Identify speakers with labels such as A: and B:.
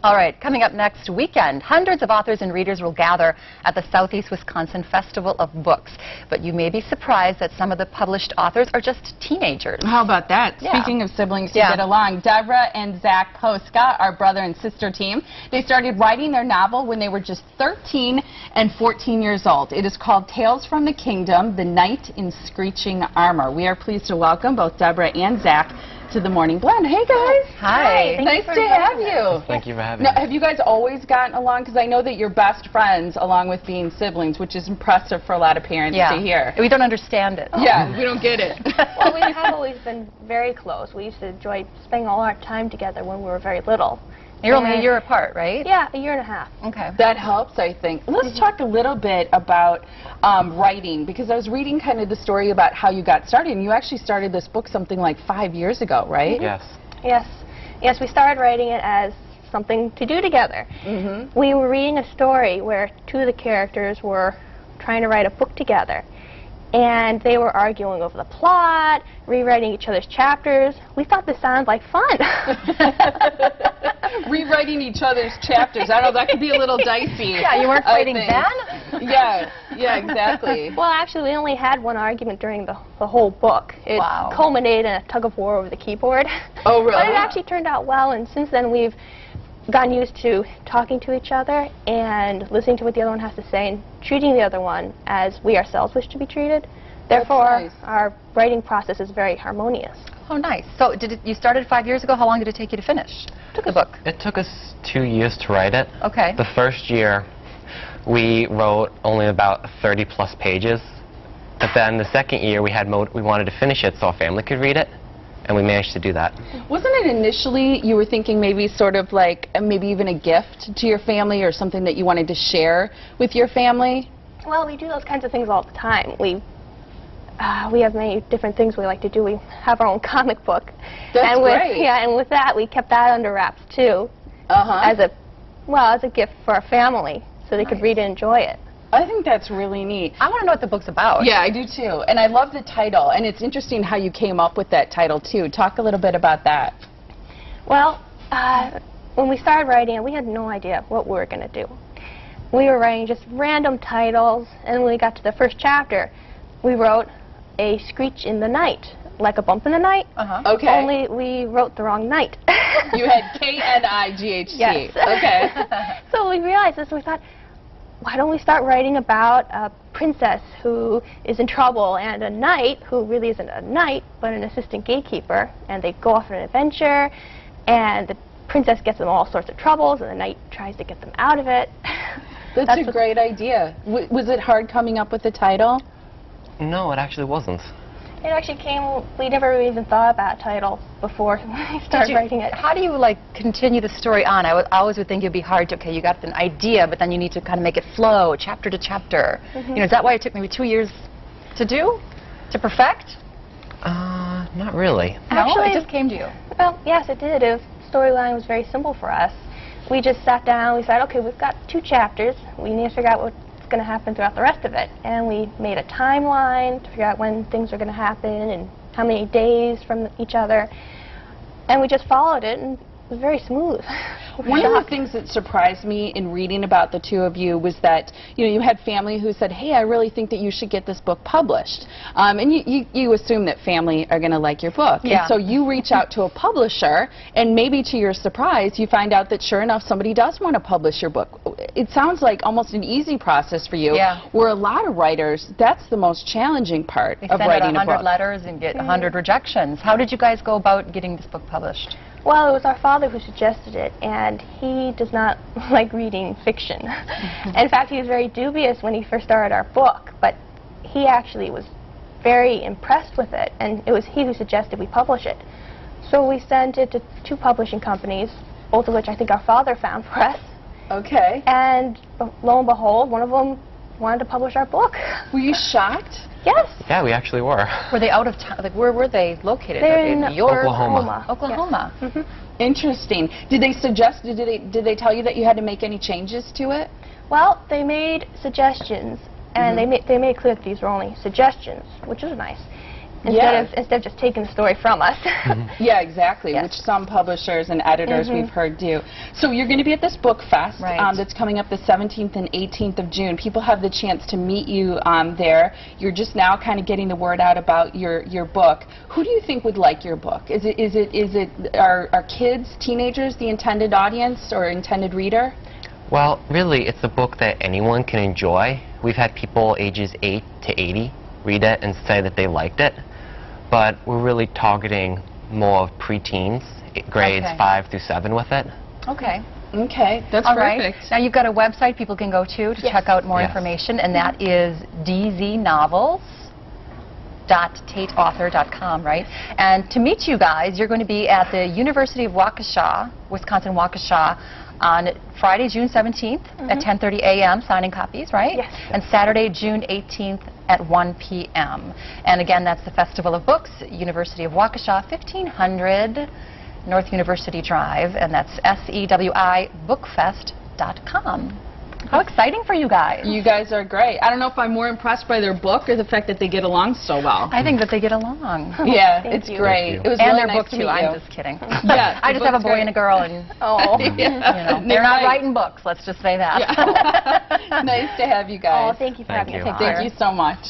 A: All right, coming up next weekend, hundreds of authors and readers will gather at the Southeast Wisconsin Festival of Books. But you may be surprised that some of the published authors are just teenagers.
B: How about that?
A: Yeah.
B: Speaking of siblings who get along, Deborah and Zach Posca, our brother and sister team, they started writing their novel when they were just 13 and 14 years old. It is called Tales from the Kingdome, The Knight in Screeching Armor. We are pleased to welcome both Deborah and Zach to the Morning Blend. Hey guys.
A: Hi.
B: Nice to have you.
C: Thank you for having me.
B: Have you guys always gotten along? Because I know that you're best friends along with being siblings, which is impressive for a lot of parents to hear.
A: We don't understand it.
B: Yeah, we don't get it.
D: Well, we have always been very close. We used to enjoy spending all our time together when we were very little.
A: You're only a year apart, right?
D: Yeah, a year and a half.
A: Okay.
B: That helps, I think. Let's talk a little bit about writing, because I was reading kind of the story about how you got started, and you actually started this book something like 5 years ago, right?
C: Yes.
D: Yes, we started writing it as something to do together. We were reading a story where two of the characters were trying to write a book together. And they were arguing over the plot, rewriting each other's chapters. We thought this sounded like fun.
B: Rewriting each other's chapters. I don't know, that could be a little dicey.
A: Yeah, you weren't fighting then?
B: Yeah, exactly.
D: Well, actually, we only had one argument during the whole book. It culminated in a tug of war over the keyboard.
B: Oh, really?
D: But it actually turned out well, and since then we've gotten used to talking to each other and listening to what the other one has to say and treating the other one as we ourselves wish to be treated. Therefore, our writing process is very harmonious.
A: Oh, nice. So you started 5 years ago. How long did it take you to finish the book?
C: It took us 2 years to write it.
A: Okay.
C: The first year, we wrote only about 30-plus pages. But then the second year, we wanted to finish it so our family could read it. And we managed to do that.
B: Wasn't it initially you were thinking maybe sort of like maybe even a gift to your family or something that you wanted to share with your family?
D: Well, we do those kinds of things all the time. We have many different things we like to do. We have our own comic book.
B: That's great.
D: Yeah, and with that we kept that under wraps too, as a gift for our family, so they could read and enjoy it.
B: I think that's really neat.
A: I want to know what the book's about.
B: Yeah, I do too. And I love the title. And it's interesting how you came up with that title too. Talk a little bit about that.
D: Well, when we started writing it, we had no idea what we were going to do. We were writing just random titles, and when we got to the first chapter, we wrote a screech in the night, like a bump in the night.
B: Okay.
D: Only we wrote the wrong night.
B: You had K-N-I-G-H-T.
D: Yes.
B: Okay.
D: So we realized this, and we thought, why don't we start writing about a princess who is in trouble and a knight who really isn't a knight but an assistant gatekeeper, and they go off on an adventure, and the princess gets them all sorts of troubles and the knight tries to get them out of it.
B: That's a great idea. Was it hard coming up with the title?
C: No, it actually wasn't.
D: It actually came, we never even thought about a title before we started writing it.
A: How do you continue the story on? I always would think it'd be hard to, okay, you got an idea, but then you need to kind of make it flow chapter to chapter. You know, is that why it took maybe 2 years to do? To perfect?
C: Not really.
A: No, it just came to you.
D: Well, yes, it did. The storyline was very simple for us. We just sat down, we said, okay, we've got 2 chapters. We need to figure out what's going to happen throughout the rest of it. And we made a timeline to figure out when things are going to happen and how many days from each other. And we just followed it, and it was very smooth.
B: One of the things that surprised me in reading about the two of you was that, you know, you had family who said, hey, I really think that you should get this book published. And you assume that family are going to like your book.
A: Yeah.
B: And so you reach out to a publisher, and maybe to your surprise, you find out that sure enough, somebody does want to publish your book. It sounds like almost an easy process for you, where a lot of writers, that's the most challenging part of writing a book.
A: 100 letters and get 100 rejections. How did you guys go about getting this book published?
D: Well, it was our father who suggested it, and he does not like reading fiction. In fact, he was very dubious when he first started our book, but he actually was very impressed with it, and it was he who suggested we publish it. So we sent it to 2 publishing companies, both of which I think our father found for us.
B: Okay.
D: And lo and behold, one of them wanted to publish our book.
B: Were you shocked?
D: Yes.
C: Yeah, we actually were.
A: Were they out of town? Like, where were they located?
D: They're in
A: New York?
C: Oklahoma.
A: Oklahoma.
D: Yes.
B: Interesting. Did they suggest, did they tell you that you had to make any changes to it?
D: Well, they made suggestions, and they made clear that these were only suggestions, which is nice. instead of just taking the story from us.
B: Yeah, exactly,
D: Yes.
B: which some publishers and editors we've heard do. So you're going to be at this book fest that's coming up the 17th and 18th of June. People have the chance to meet you there. You're just now kind of getting the word out about your book. Who do you think would like your book? Are kids, teenagers the intended audience or intended reader?
C: Well, really, it's a book that anyone can enjoy. We've had people ages 8 to 80 read it and say that they liked it, but we're really targeting more of preteens, grades 5 through 7 with it.
A: Okay.
B: Okay, that's
A: All
B: perfect.
A: right. Now you've got a website people can go to check out more
C: Yes.
A: information, and that is dznovels.tateauthor.com, right? And to meet you guys, you're going to be at the University of Waukesha, Wisconsin-Waukesha, on Friday, June 17th at 10:30 a.m. signing copies, right?
D: Yes.
A: And Saturday, June 18th at 1 p.m. And again, that's the Festival of Books, University of Waukesha, 1500 North University Drive, and that's sewibookfest.com. How exciting for you guys.
B: You guys are great. I don't know if I'm more impressed by their book or the fact that they get along so well.
A: I think that they get along.
B: Yeah,
D: Thank
B: it's
D: you.
B: great.
C: Thank
B: It was
A: And
B: really
A: their
B: nice
A: book
B: to
A: too.
B: meet
A: I'm
B: you.
A: just kidding.
B: Yeah,
A: I just have a boy and a girl, and they're not writing books. Let's just say that.
B: Yeah. Nice to have you guys.
D: Oh, thank you for
C: Thank
D: having
C: you.
D: us.
B: Thank you so much.